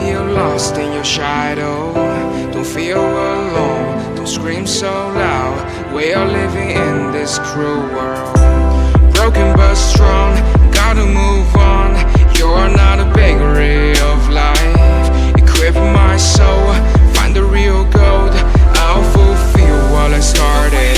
you're lost in your shadow. Don't feel alone, don't scream so loud. We are living in this cruel world. Broken but strong, gotta move on. You're not a bakery of life. Equip my soul, find the real gold. I'll fulfill what I started.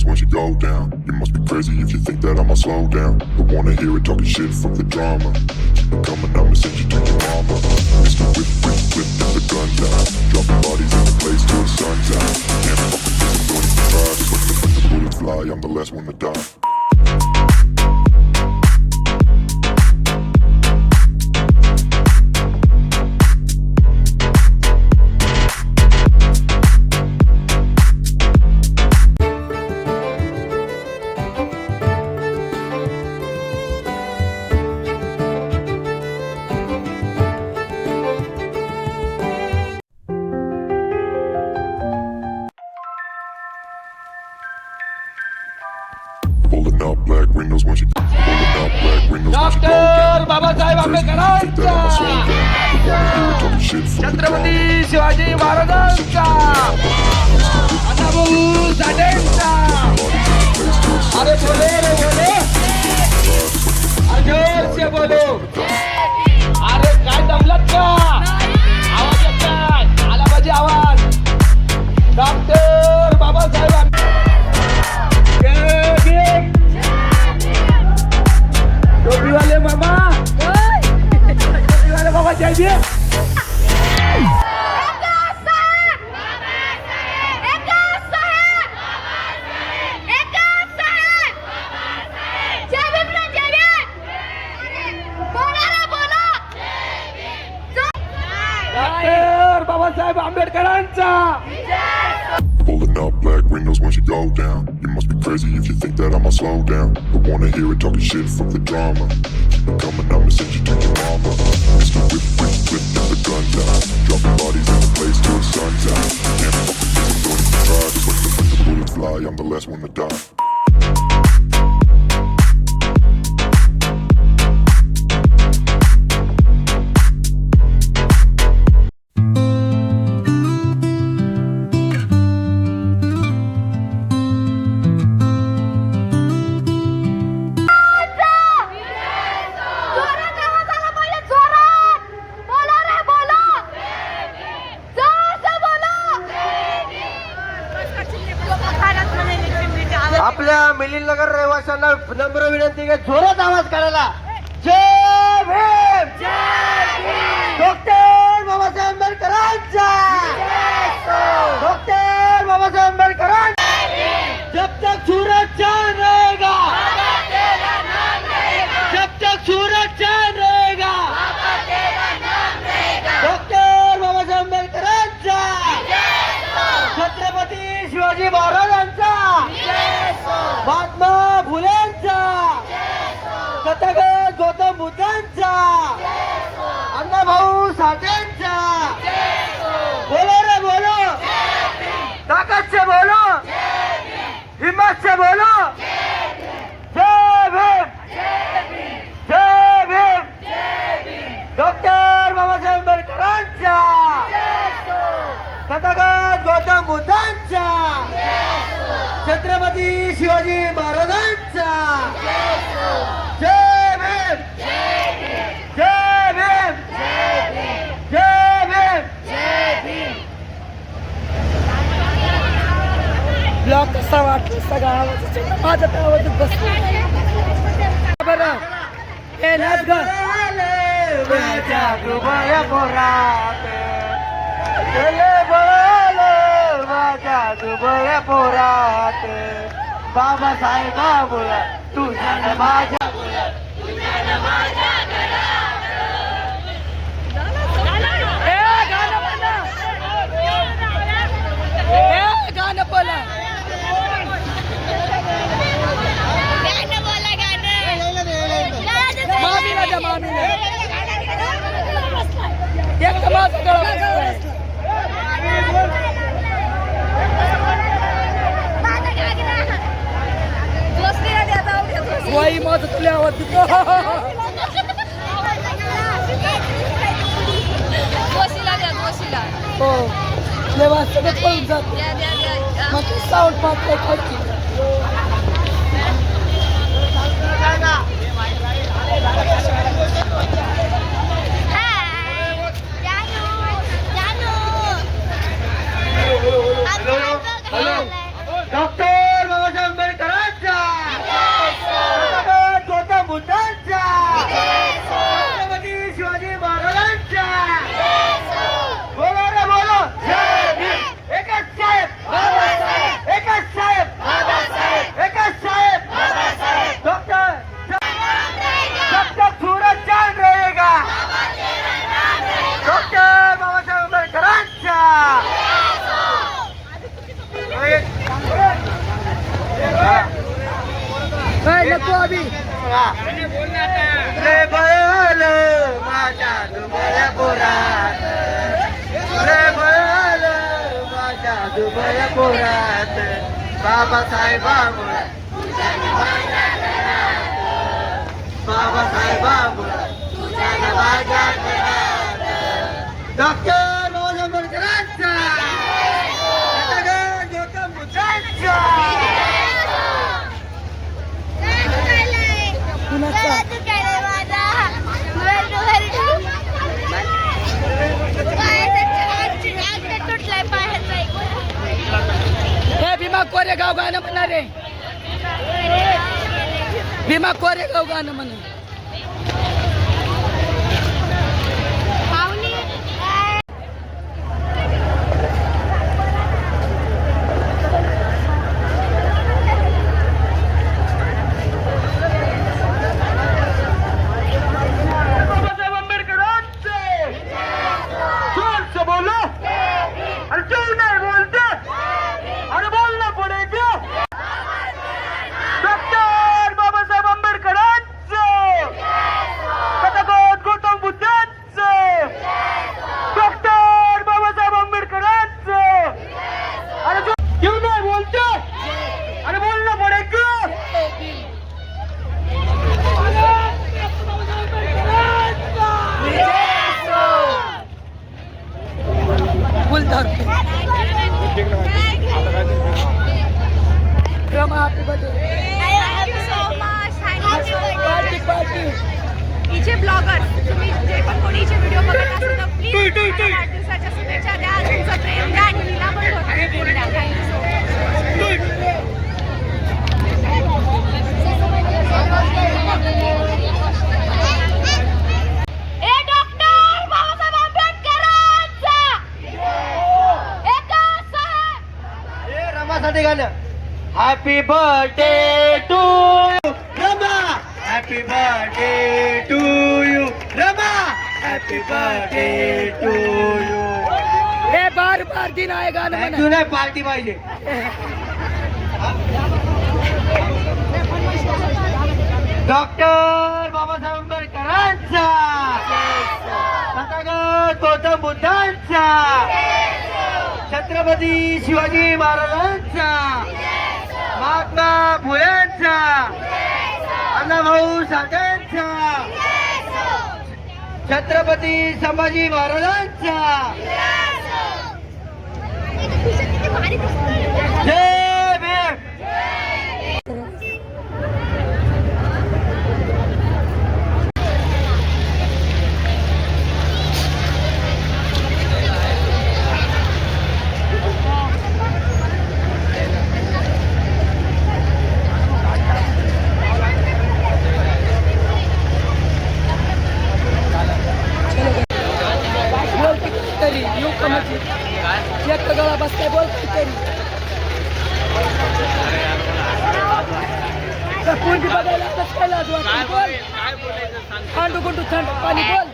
Once you go down, you must be crazy if you think that I'ma slow down. Don't wanna hear it talking shit from the drama. Keep it coming, I'ma send you to your mama. Mr. Whip, whip, whip, and the guns out. Dropping bodies in the place till the sun's out. Can't fuck with this, I'm going to try. Just let the bullets fly, I'm the last one to die. Pulling up black windows once you pulling up black windows once you go down. Babasaheb आंबेडकरांचा छत्रपती शिवाजी महाराजांचा अण्णाभाऊ साठेंचा अरे बोले रे बोले जोर से बोलो अरे काय दमलत का आवाज येत नाही आला पाहिजे आवाज डॉक्टर बाबासाहेब टोपी वाले मामा टोपी वाले बाबा जय भीम डॉक्टर बाबासाहेब आंबेडकरांचा Pulling up black windows once you go down. You must be crazy if you think that I'ma slow down. Don't wanna hear it talking shit from the drama. Keep it coming, I'ma send you to your mama. Mr. Whip, whip, whip, and the guns out. Dropping bodies in the place till the sun's out. Can't fuck with this, I'm going to try. Just let the bullets fly, I'm the last one to die. आपल्या मिलिंदनगर रहिवाशांना नम्र विनंती आहे जोरात आवाज काढायला जय Bhim doctor Babasaheb आंबेडकरांचा doctor Babasaheb आंबेडकरांचा जब तक सूरज चांद रहेगा जब तक सूरज चांद रहेगा डॉक्टर बाबासाहेब आंबेडकरांचा छत्रपती शिवाजी महाराजांचा महात्मा फुलेंचा तथागत गौतम बुद्धांचा अण्णाभाऊ साठेंचा बोलो रे बोलो ताकत से बोलो हिम्मत से बोलो जय भीम जय भीम डॉक्टर बाबासाहेब आंबेडकरांचा तथागत गौतम बुद्धांचा छत्रपती शिवाजी महाराजांचा जय भीम जय भीम जय भीम ब्लॉग कसा वाटला सगळा आवाज माझा तर आवाजच बसतो बरं हे नाच ग बाबासाहेब बोला तुझ्या माझ्या गाणं बोला मामीला द्या मामीला एक तर माझं गळा वाई माझं तुला आवाज देतो हो तेव्हा सगळं पळून जात मग ते साऊंड पाहत नाही खायची डॉक्टर बाबासाहेब आंबेडकरांचा गौतम बुद्धांचा छत्रपती शिवाजी महाराजांचा बोलो रे बोलो एकच साहेब एकच साहेब एकच साहेब डॉक्टर जब तक सूरज चांद रहेगा डॉक्टर बाबासाहेब आंबेडकरांचा नको अभि रे बळ माझ्या दुबळ्या पोरात रे बळ माझ्या दुबळ्या पोरात बाबासाहेबामुळे बाबासाहेबामुळे माझ्या डॉक्टर बाबासाहेब आंबेडकरांचा गौतम बुद्धांचा हे भीमा कोरेगाव गाणं म्हणा रे भीमा कोरेगाव गाणं म्हणा इथे ब्लॉगर तुम्ही जे पण कोणी इथे व्हिडिओ बघत असाल तर प्लीज वाढदिवसाच्या शुभेच्छा द्या तुमचं प्रेम द्या आणि तिला पण प्रेम द्या रमासाठी गाणं happy birthday to Rama happy birthday to you Rama happy birthday to you हे बार बार दिन आहे गाणं म्हणा तू नाही पार्टी पाहिजे डॉक्टर बाबासाहेब आंबेडकरांचा तथागत गौतम बुद्धांचा छत्रपती शिवाजी महाराजांचा महात्मा फुलेंचा अण्णाभाऊ साठेंचा छत्रपती संभाजी महाराजांचा जय भीम आता पोरगी बघायला आलाच काय लाज वाटते? काय बोल. काय बोलायचं सांग. थंड गुंडू थंड पाणी बोल.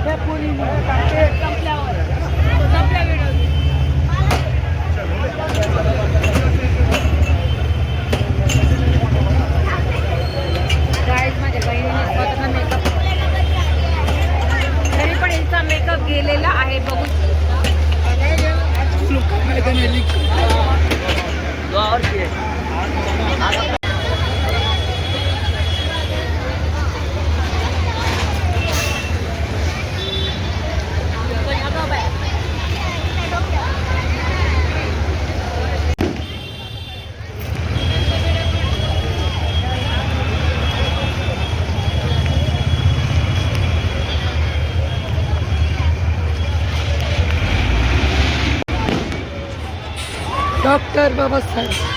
त्या पोरीने संपल्या व्हिडिओ. गाईज माझ्या बहिणीने स्वतःचा मेकअप तरी पण हिचा मेकअप गेलेला आहे बघू. डॉक्टर बाबासाहेब.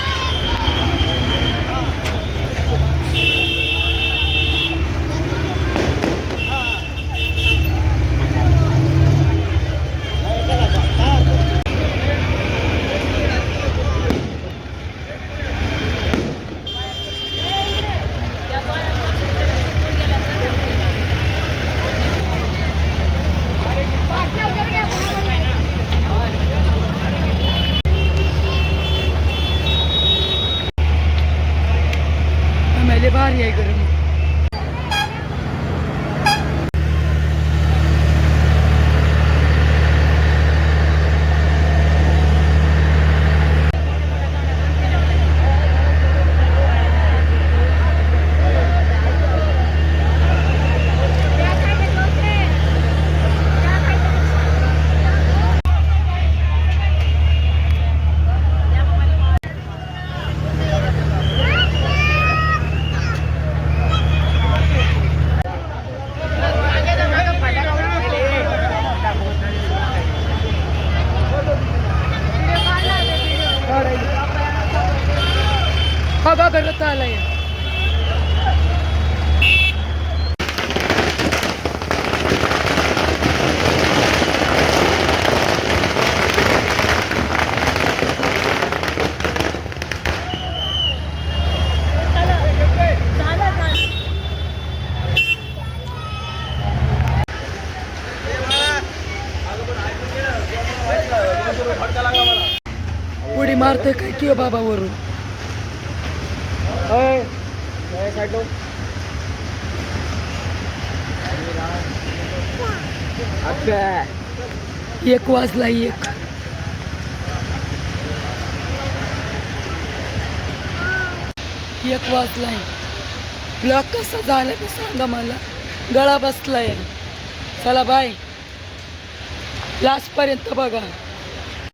आम्हाला भारी आहे गरम. हा बघा रथ आलाय. उडी मारतोय काय किंवा बाबा वरून. एक वाजला एक. एक वाजलाय. ब्लॉक कसा झाला ते सांगा मला. गळा बसलाय. चला बाय. लास्ट पर्यंत बघा.